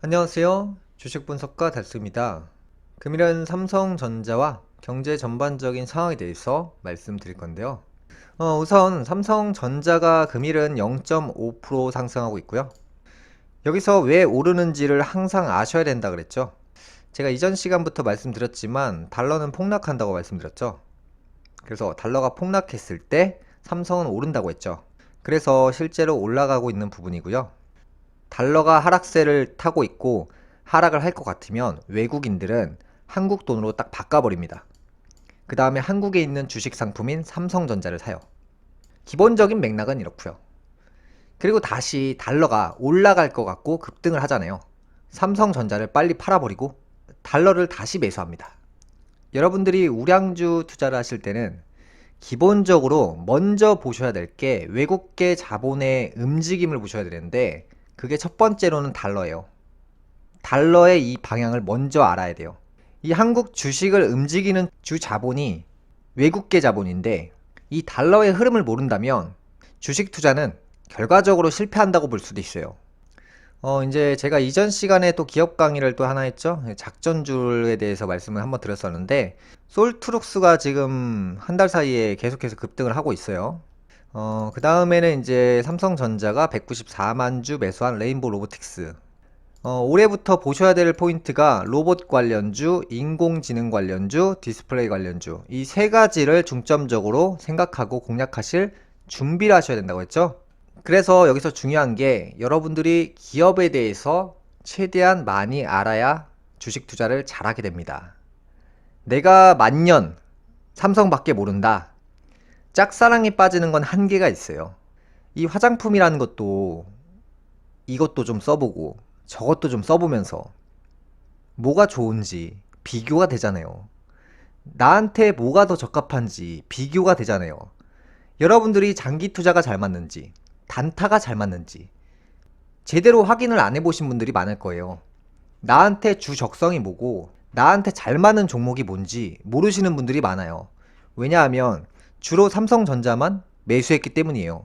안녕하세요. 주식 분석가 달수입니다. 금일은 삼성전자와 경제 전반적인 상황에 대해서 말씀드릴 건데요. 우선 삼성전자가 금일은 0.5% 상승하고 있고요. 여기서 왜 오르는지를 항상 아셔야 된다 그랬죠. 제가 이전 시간부터 말씀드렸지만 달러는 폭락한다고 말씀드렸죠. 그래서 달러가 폭락했을 때 삼성은 오른다고 했죠. 그래서 실제로 올라가고 있는 부분이고요. 달러가 하락세를 타고 있고 하락을 할 것 같으면 외국인들은 한국 돈으로 딱 바꿔버립니다. 그 다음에 한국에 있는 주식 상품인 삼성전자를 사요. 기본적인 맥락은 이렇고요. 그리고 다시 달러가 올라갈 것 같고 급등을 하잖아요. 삼성전자를 빨리 팔아버리고 달러를 다시 매수합니다. 여러분들이 우량주 투자를 하실 때는 기본적으로 먼저 보셔야 될 게 외국계 자본의 움직임을 보셔야 되는데, 그게 첫 번째로는 달러예요. 달러의 이 방향을 먼저 알아야 돼요. 이 한국 주식을 움직이는 주 자본이 외국계 자본인데, 이 달러의 흐름을 모른다면 주식 투자는 결과적으로 실패한다고 볼 수도 있어요. 이제 제가 이전 시간에 또 기업 강의를 또 하나 했죠. 작전줄에 대해서 말씀을 한번 드렸었는데, 솔트룩스가 지금 한 달 사이에 계속해서 급등을 하고 있어요. 그 다음에는 이제 삼성전자가 194만 주 매수한 레인보우 로보틱스. 올해부터 보셔야 될 포인트가 로봇 관련주, 인공지능 관련주, 디스플레이 관련주, 이 세 가지를 중점적으로 생각하고 공략하실 준비를 하셔야 된다고 했죠. 그래서 여기서 중요한 게, 여러분들이 기업에 대해서 최대한 많이 알아야 주식 투자를 잘하게 됩니다. 내가 만년 삼성밖에 모른다. 짝사랑에 빠지는 건 한계가 있어요. 이 화장품이라는 것도 이것도 좀 써보고 저것도 좀 써보면서 뭐가 좋은지 비교가 되잖아요. 나한테 뭐가 더 적합한지 비교가 되잖아요. 여러분들이 장기 투자가 잘 맞는지, 단타가 잘 맞는지 제대로 확인을 안 해보신 분들이 많을 거예요. 나한테 주 적성이 뭐고 나한테 잘 맞는 종목이 뭔지 모르시는 분들이 많아요. 왜냐하면 주로 삼성전자만 매수했기 때문이에요.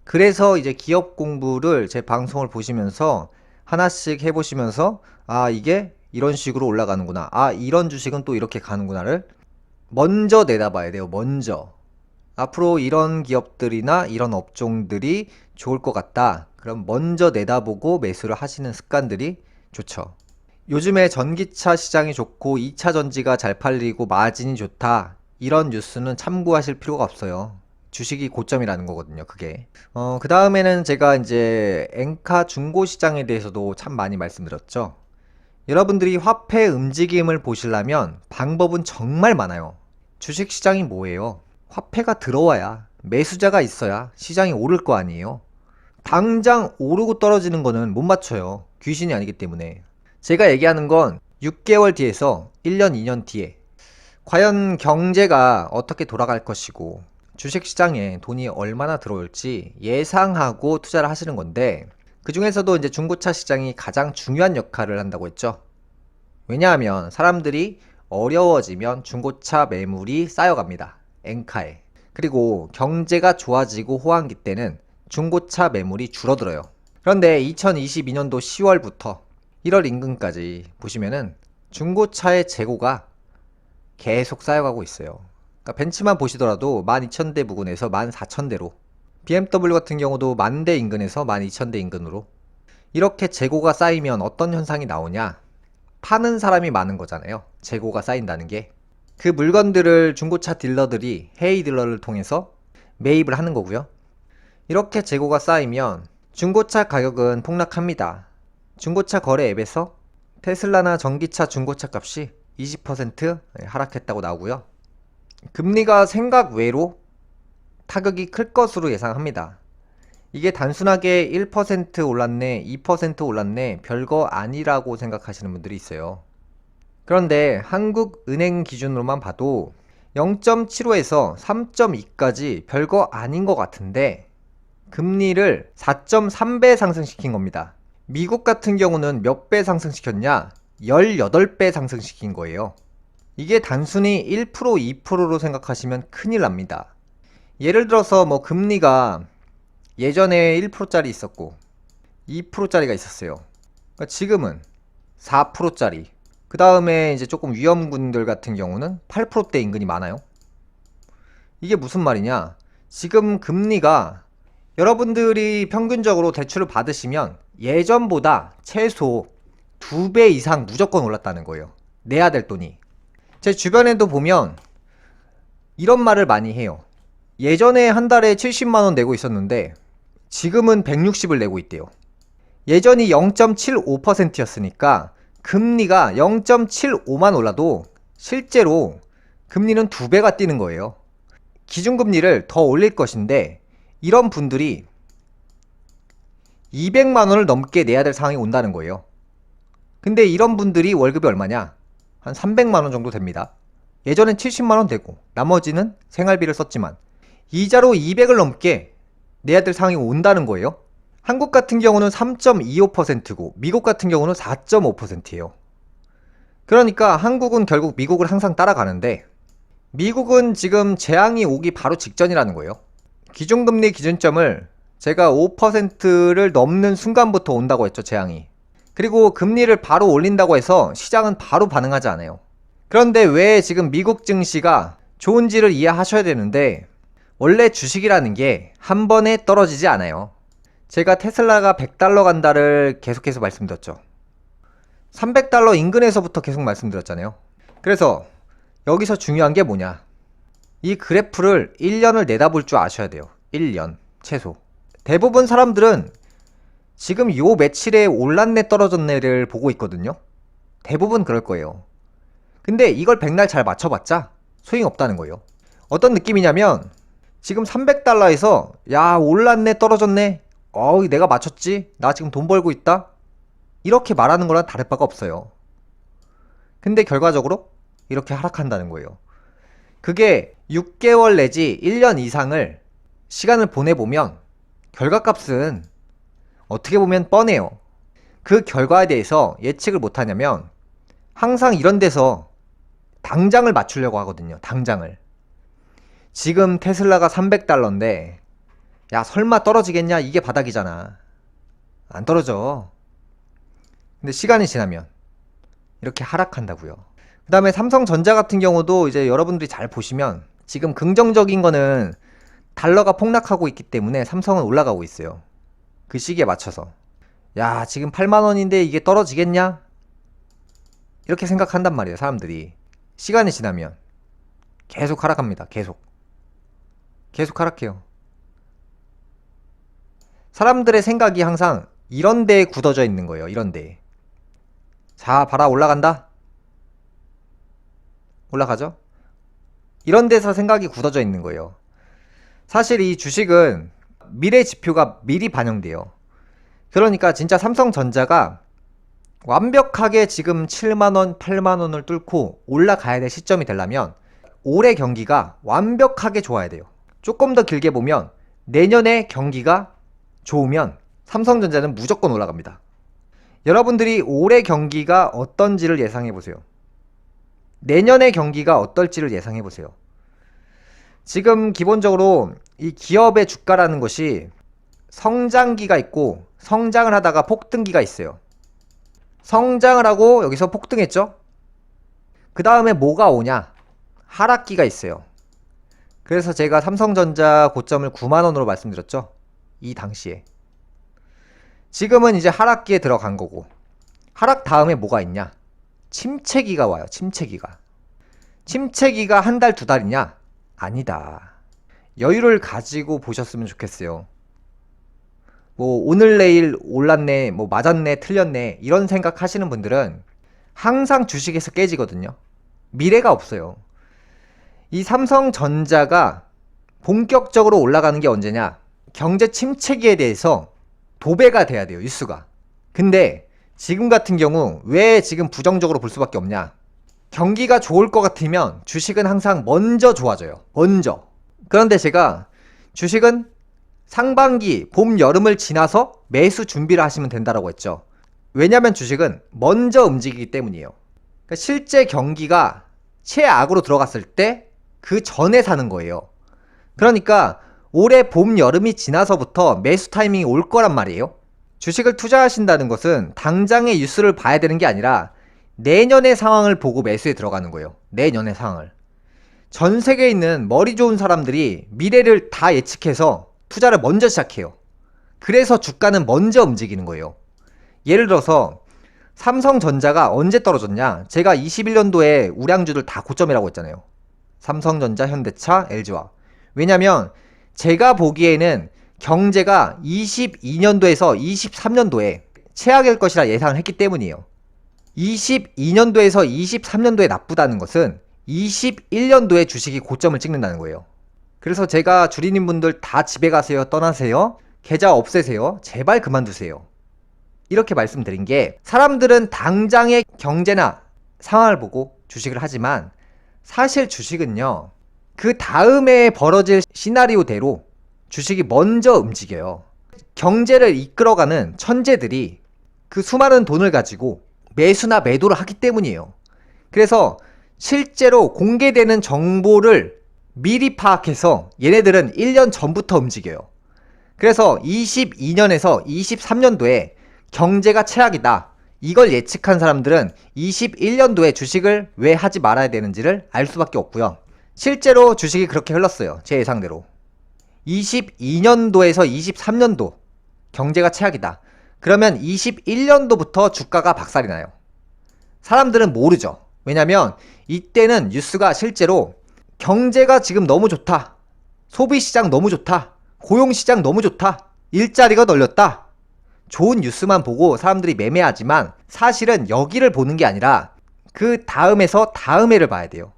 그래서 이제 기업 공부를 제 방송을 보시면서 하나씩 해보시면서, 아, 이게 이런 식으로 올라가는구나, 아, 이런 주식은 또 이렇게 가는구나를 먼저 내다봐야 돼요. 먼저 앞으로 이런 기업들이나 이런 업종들이 좋을 것 같다, 그럼 먼저 내다보고 매수를 하시는 습관들이 좋죠. 요즘에 전기차 시장이 좋고 2차 전지가 잘 팔리고 마진이 좋다, 이런 뉴스는 참고하실 필요가 없어요. 주식이 고점이라는 거거든요, 그게. 그 다음에는 제가 이제 엔카 중고 시장에 대해서도 참 많이 말씀드렸죠. 여러분들이 화폐 움직임을 보시려면 방법은 정말 많아요. 주식 시장이 뭐예요? 화폐가 들어와야, 매수자가 있어야 시장이 오를 거 아니에요. 당장 오르고 떨어지는 거는 못 맞춰요. 귀신이 아니기 때문에. 제가 얘기하는 건 6개월 뒤에서 1년, 2년 뒤에 과연 경제가 어떻게 돌아갈 것이고 주식시장에 돈이 얼마나 들어올지 예상하고 투자를 하시는 건데, 그 중에서도 이제 중고차 시장이 가장 중요한 역할을 한다고 했죠. 왜냐하면 사람들이 어려워지면 중고차 매물이 쌓여갑니다. 엔카에. 그리고 경제가 좋아지고 호황기 때는 중고차 매물이 줄어들어요. 그런데 2022년도 10월부터 1월 인근까지 보시면은 중고차의 재고가 계속 쌓여가고 있어요. 그러니까 벤츠만 보시더라도 12,000대 부근에서 14,000대로, BMW 같은 경우도 10,000대 인근에서 12,000대 인근으로, 이렇게 재고가 쌓이면 어떤 현상이 나오냐? 파는 사람이 많은 거잖아요. 재고가 쌓인다는 게. 그 물건들을 중고차 딜러들이 헤이 딜러를 통해서 매입을 하는 거고요. 이렇게 재고가 쌓이면 중고차 가격은 폭락합니다. 중고차 거래 앱에서 테슬라나 전기차 중고차 값이 20% 하락했다고 나오고요. 금리가 생각 외로 타격이 클 것으로 예상합니다. 이게 단순하게 1% 올랐네, 2% 올랐네, 별거 아니라고 생각하시는 분들이 있어요. 그런데 한국은행 기준으로만 봐도 0.75에서 3.2까지 별거 아닌 것 같은데, 금리를 4.3배 상승시킨 겁니다. 미국 같은 경우는 몇 배 상승시켰냐? 18배 상승시킨 거예요. 이게 단순히 1%, 2%로 생각하시면 큰일 납니다. 예를 들어서 뭐 금리가 예전에 1%짜리 있었고 2%짜리가 있었어요. 그러니까 지금은 4%짜리, 그 다음에 이제 조금 위험군들 같은 경우는 8%대 인근이 많아요. 이게 무슨 말이냐? 지금 금리가 여러분들이 평균적으로 대출을 받으시면 예전보다 최소 2배 이상 무조건 올랐다는 거예요. 내야 될 돈이. 제 주변에도 보면 이런 말을 많이 해요. 예전에 한 달에 70만원 내고 있었는데 지금은 160을 내고 있대요. 예전이 0.75%였으니까 금리가 0.75만 올라도 실제로 금리는 2배가 뛰는 거예요. 기준금리를 더 올릴 것인데 이런 분들이 200만원을 넘게 내야 될 상황이 온다는 거예요. 근데 이런 분들이 월급이 얼마냐? 한 300만원 정도 됩니다. 예전엔 70만원 되고 나머지는 생활비를 썼지만 이자로 200을 넘게 내야 될 상황이 온다는 거예요. 한국 같은 경우는 3.25%고 미국 같은 경우는 4.5%예요. 그러니까 한국은 결국 미국을 항상 따라가는데 미국은 지금 재앙이 오기 바로 직전이라는 거예요. 기준금리 기준점을 제가 5%를 넘는 순간부터 온다고 했죠, 재앙이. 그리고 금리를 바로 올린다고 해서 시장은 바로 반응하지 않아요. 그런데 왜 지금 미국 증시가 좋은지를 이해하셔야 되는데 원래 주식이라는 게 한 번에 떨어지지 않아요. 제가 테슬라가 100달러 간다를 계속해서 말씀드렸죠. 300달러 인근에서부터 계속 말씀드렸잖아요. 그래서 여기서 중요한 게 뭐냐? 이 그래프를 1년을 내다볼 줄 아셔야 돼요. 1년 최소. 대부분 사람들은 지금 요 며칠에 올랐네 떨어졌네를 보고 있거든요. 대부분 그럴 거예요. 근데 이걸 백날 잘 맞춰봤자 소용없다는 거예요. 어떤 느낌이냐면 지금 300달러에서 야 올랐네 떨어졌네, 내가 맞췄지, 나 지금 돈 벌고 있다, 이렇게 말하는 거랑 다를 바가 없어요. 근데 결과적으로 이렇게 하락한다는 거예요. 그게 6개월 내지 1년 이상을 시간을 보내보면 결과값은 어떻게 보면 뻔해요. 그 결과에 대해서 예측을 못하냐면 항상 이런 데서 당장을 맞추려고 하거든요. 당장을. 지금 테슬라가 300달러인데 야 설마 떨어지겠냐? 이게 바닥이잖아. 안 떨어져. 근데 시간이 지나면 이렇게 하락한다고요. 그 다음에 삼성전자 같은 경우도 이제 여러분들이 잘 보시면 지금 긍정적인 거는 달러가 폭락하고 있기 때문에 삼성은 올라가고 있어요. 그 시기에 맞춰서. 야 지금 8만원인데 이게 떨어지겠냐? 이렇게 생각한단 말이에요, 사람들이. 시간이 지나면 계속 하락합니다. 계속 하락해요. 사람들의 생각이 항상 이런 데에 굳어져 있는 거예요. 이런 데에. 자 봐라 올라간다. 올라가죠? 이런 데서 생각이 굳어져 있는 거예요. 사실 이 주식은 미래 지표가 미리 반영돼요. 그러니까 진짜 삼성전자가 완벽하게 지금 7만원, 8만원을 뚫고 올라가야 될 시점이 되려면 올해 경기가 완벽하게 좋아야 돼요. 조금 더 길게 보면 내년에 경기가 좋으면 삼성전자는 무조건 올라갑니다. 여러분들이 올해 경기가 어떤지를 예상해 보세요. 내년의 경기가 어떨지를 예상해 보세요. 지금 기본적으로 이 기업의 주가라는 것이 성장기가 있고 성장을 하다가 폭등기가 있어요. 성장을 하고 여기서 폭등했죠? 그 다음에 뭐가 오냐? 하락기가 있어요. 그래서 제가 삼성전자 고점을 9만원으로 말씀드렸죠? 이 당시에. 지금은 이제 하락기에 들어간 거고, 하락 다음에 뭐가 있냐? 침체기가 와요. 침체기가 한 달, 두 달이냐? 아니다. 여유를 가지고 보셨으면 좋겠어요. 뭐 오늘 내일 올랐네, 뭐 맞았네, 틀렸네, 이런 생각 하시는 분들은 항상 주식에서 깨지거든요. 미래가 없어요. 이 삼성전자가 본격적으로 올라가는 게 언제냐? 경제 침체기에 대해서 도배가 돼야 돼요, 뉴스가. 근데 지금 같은 경우 왜 지금 부정적으로 볼 수밖에 없냐? 경기가 좋을 것 같으면 주식은 항상 먼저 좋아져요. 먼저. 그런데 제가 주식은 상반기, 봄, 여름을 지나서 매수 준비를 하시면 된다고 했죠. 왜냐면 주식은 먼저 움직이기 때문이에요. 그러니까 실제 경기가 최악으로 들어갔을 때 그 전에 사는 거예요. 그러니까 올해 봄, 여름이 지나서부터 매수 타이밍이 올 거란 말이에요. 주식을 투자하신다는 것은 당장의 뉴스를 봐야 되는 게 아니라 내년의 상황을 보고 매수에 들어가는 거예요. 내년의 상황을. 전 세계에 있는 머리 좋은 사람들이 미래를 다 예측해서 투자를 먼저 시작해요. 그래서 주가는 먼저 움직이는 거예요. 예를 들어서 삼성전자가 언제 떨어졌냐? 제가 21년도에 우량주들 다 고점이라고 했잖아요. 삼성전자, 현대차, LG화. 왜냐면 제가 보기에는 경제가 22년도에서 23년도에 최악일 것이라 예상을 했기 때문이에요. 22년도에서 23년도에 나쁘다는 것은 21년도에 주식이 고점을 찍는다는 거예요. 그래서 제가 주리님 분들 다 집에 가세요, 떠나세요, 계좌 없애세요, 제발 그만두세요. 이렇게 말씀드린 게, 사람들은 당장의 경제나 상황을 보고 주식을 하지만 사실 주식은요, 그 다음에 벌어질 시나리오대로 주식이 먼저 움직여요. 경제를 이끌어가는 천재들이 그 수많은 돈을 가지고 매수나 매도를 하기 때문이에요. 그래서 실제로 공개되는 정보를 미리 파악해서 얘네들은 1년 전부터 움직여요. 그래서 22년에서 23년도에 경제가 최악이다, 이걸 예측한 사람들은 21년도에 주식을 왜 하지 말아야 되는지를 알 수밖에 없고요. 실제로 주식이 그렇게 흘렀어요. 제 예상대로 22년도에서 23년도 경제가 최악이다. 그러면 21년도부터 주가가 박살이 나요. 사람들은 모르죠. 왜냐면 이때는 뉴스가 실제로 경제가 지금 너무 좋다, 소비시장 너무 좋다, 고용시장 너무 좋다, 일자리가 널렸다, 좋은 뉴스만 보고 사람들이 매매하지만 사실은 여기를 보는 게 아니라 그 다음에서 다음 해를 봐야 돼요.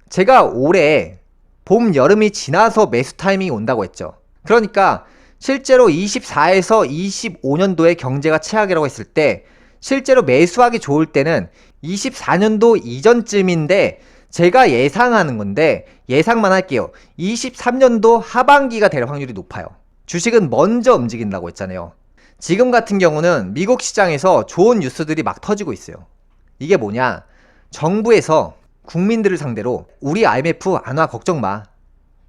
제가 올해 봄, 여름이 지나서 매수 타이밍이 온다고 했죠. 그러니까 실제로 24에서 25년도에 경제가 최악이라고 했을 때 실제로 매수하기 좋을 때는 24년도 이전쯤인데, 제가 예상하는 건데 예상만 할게요. 23년도 하반기가 될 확률이 높아요. 주식은 먼저 움직인다고 했잖아요. 지금 같은 경우는 미국 시장에서 좋은 뉴스들이 막 터지고 있어요. 이게 뭐냐? 정부에서 국민들을 상대로 우리 IMF 안 와, 걱정 마,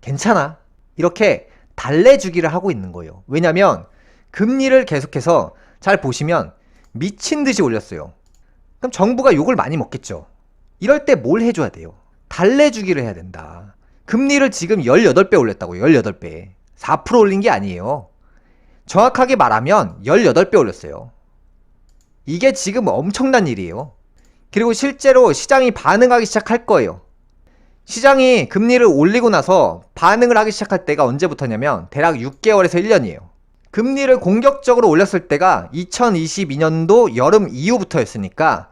괜찮아, 이렇게 달래주기를 하고 있는 거예요. 왜냐면 금리를 계속해서 잘 보시면 미친 듯이 올렸어요. 그럼 정부가 욕을 많이 먹겠죠. 이럴 때 뭘 해줘야 돼요? 달래주기를 해야 된다. 금리를 지금 18배 올렸다고요. 18배. 4% 올린 게 아니에요. 정확하게 말하면 18배 올렸어요. 이게 지금 엄청난 일이에요. 그리고 실제로 시장이 반응하기 시작할 거예요. 시장이 금리를 올리고 나서 반응을 하기 시작할 때가 언제부터냐면 대략 6개월에서 1년이에요. 금리를 공격적으로 올렸을 때가 2022년도 여름 이후부터였으니까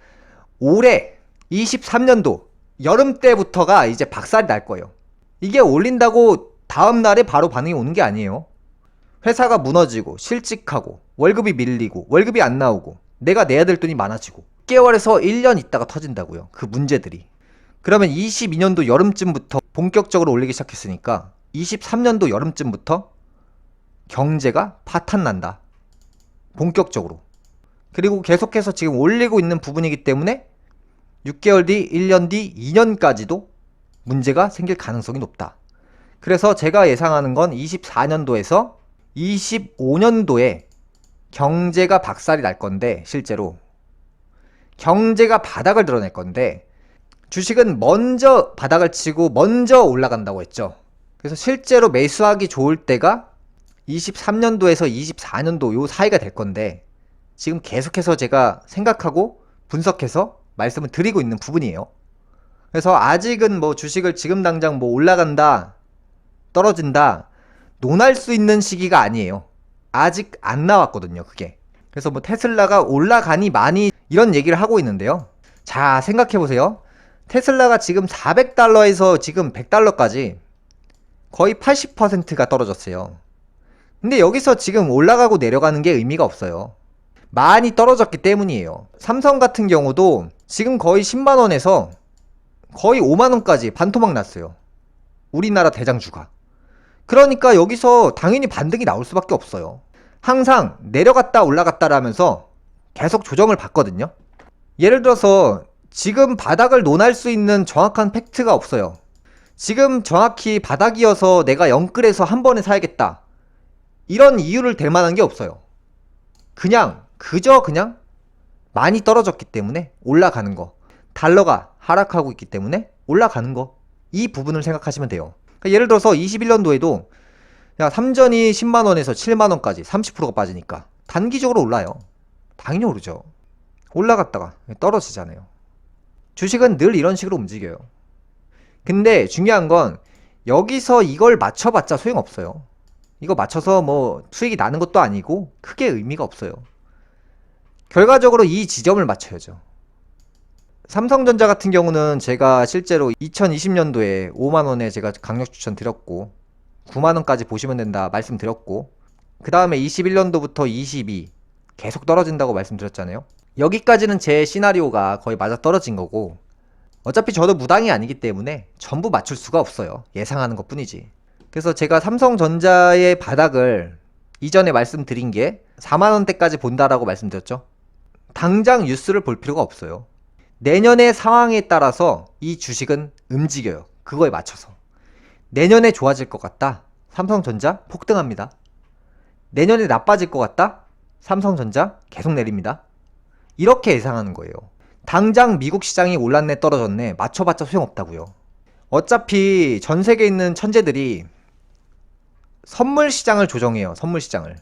올해 23년도 여름 때부터가 이제 박살이 날 거예요. 이게 올린다고 다음날에 바로 반응이 오는 게 아니에요. 회사가 무너지고 실직하고 월급이 밀리고 월급이 안 나오고 내가 내야 될 돈이 많아지고 6개월에서 1년 있다가 터진다고요. 그 문제들이. 그러면 22년도 여름쯤부터 본격적으로 올리기 시작했으니까 23년도 여름쯤부터 경제가 파탄난다. 본격적으로. 그리고 계속해서 지금 올리고 있는 부분이기 때문에 6개월 뒤, 1년 뒤, 2년까지도 문제가 생길 가능성이 높다. 그래서 제가 예상하는 건 24년도에서 25년도에 경제가 박살이 날 건데, 실제로 경제가 바닥을 드러낼 건데, 주식은 먼저 바닥을 치고 먼저 올라간다고 했죠. 그래서 실제로 매수하기 좋을 때가 23년도에서 24년도 요 사이가 될 건데, 지금 계속해서 제가 생각하고 분석해서 말씀을 드리고 있는 부분이에요. 그래서 아직은 뭐 주식을 지금 당장 뭐 올라간다, 떨어진다, 논할 수 있는 시기가 아니에요. 아직 안 나왔거든요, 그게. 그래서 뭐 테슬라가 올라가니 많이 이런 얘기를 하고 있는데요. 자, 생각해보세요. 테슬라가 지금 400달러에서 지금 100달러까지 거의 80%가 떨어졌어요. 근데 여기서 지금 올라가고 내려가는 게 의미가 없어요. 많이 떨어졌기 때문이에요. 삼성 같은 경우도 지금 거의 10만원에서 거의 5만원까지 반토막 났어요. 우리나라 대장주가. 그러니까 여기서 당연히 반등이 나올 수밖에 없어요. 항상 내려갔다 올라갔다 라면서 계속 조정을 받거든요. 예를 들어서 지금 바닥을 논할 수 있는 정확한 팩트가 없어요. 지금 정확히 바닥이어서 내가 영끌해서 한 번에 사야겠다, 이런 이유를 댈 만한 게 없어요. 그냥 많이 떨어졌기 때문에 올라가는 거. 달러가 하락하고 있기 때문에 올라가는 거. 이 부분을 생각하시면 돼요. 그러니까 예를 들어서 21년도에도 삼전이 10만원에서 7만원까지 30%가 빠지니까 단기적으로 올라요. 당연히 오르죠. 올라갔다가 떨어지잖아요. 주식은 늘 이런 식으로 움직여요. 근데 중요한 건 여기서 이걸 맞춰봤자 소용없어요. 이거 맞춰서 뭐 수익이 나는 것도 아니고 크게 의미가 없어요. 결과적으로 이 지점을 맞춰야죠. 삼성전자 같은 경우는 제가 실제로 2020년도에 5만원에 제가 강력 추천 드렸고 9만원까지 보시면 된다 말씀드렸고, 그 다음에 21년도부터 22 계속 떨어진다고 말씀드렸잖아요. 여기까지는 제 시나리오가 거의 맞아 떨어진 거고, 어차피 저도 무당이 아니기 때문에 전부 맞출 수가 없어요. 예상하는 것 뿐이지. 그래서 제가 삼성전자의 바닥을 이전에 말씀드린 게 4만원대까지 본다라고 말씀드렸죠. 당장 뉴스를 볼 필요가 없어요. 내년의 상황에 따라서 이 주식은 움직여요. 그거에 맞춰서. 내년에 좋아질 것 같다? 삼성전자 폭등합니다. 내년에 나빠질 것 같다? 삼성전자 계속 내립니다. 이렇게 예상하는 거예요. 당장 미국 시장이 올랐네 떨어졌네 맞춰봤자 소용없다고요. 어차피 전 세계에 있는 천재들이 선물 시장을 조정해요. 선물 시장을.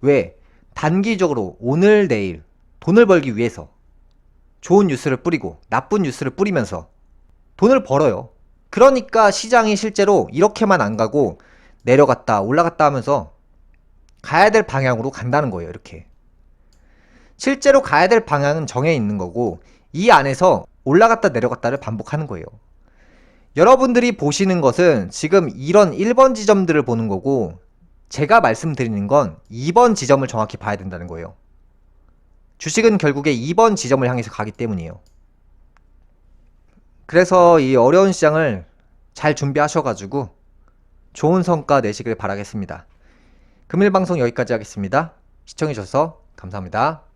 왜? 단기적으로 오늘 내일 돈을 벌기 위해서 좋은 뉴스를 뿌리고 나쁜 뉴스를 뿌리면서 돈을 벌어요. 그러니까 시장이 실제로 이렇게만 안 가고 내려갔다 올라갔다 하면서 가야 될 방향으로 간다는 거예요. 이렇게 실제로 가야 될 방향은 정해 있는 거고, 이 안에서 올라갔다 내려갔다를 반복하는 거예요. 여러분들이 보시는 것은 지금 이런 1번 지점들을 보는 거고, 제가 말씀드리는 건 2번 지점을 정확히 봐야 된다는 거예요. 주식은 결국에 2번 지점을 향해서 가기 때문이에요. 그래서 이 어려운 시장을 잘 준비하셔가지고 좋은 성과 내시길 바라겠습니다. 금일 방송 여기까지 하겠습니다. 시청해주셔서 감사합니다.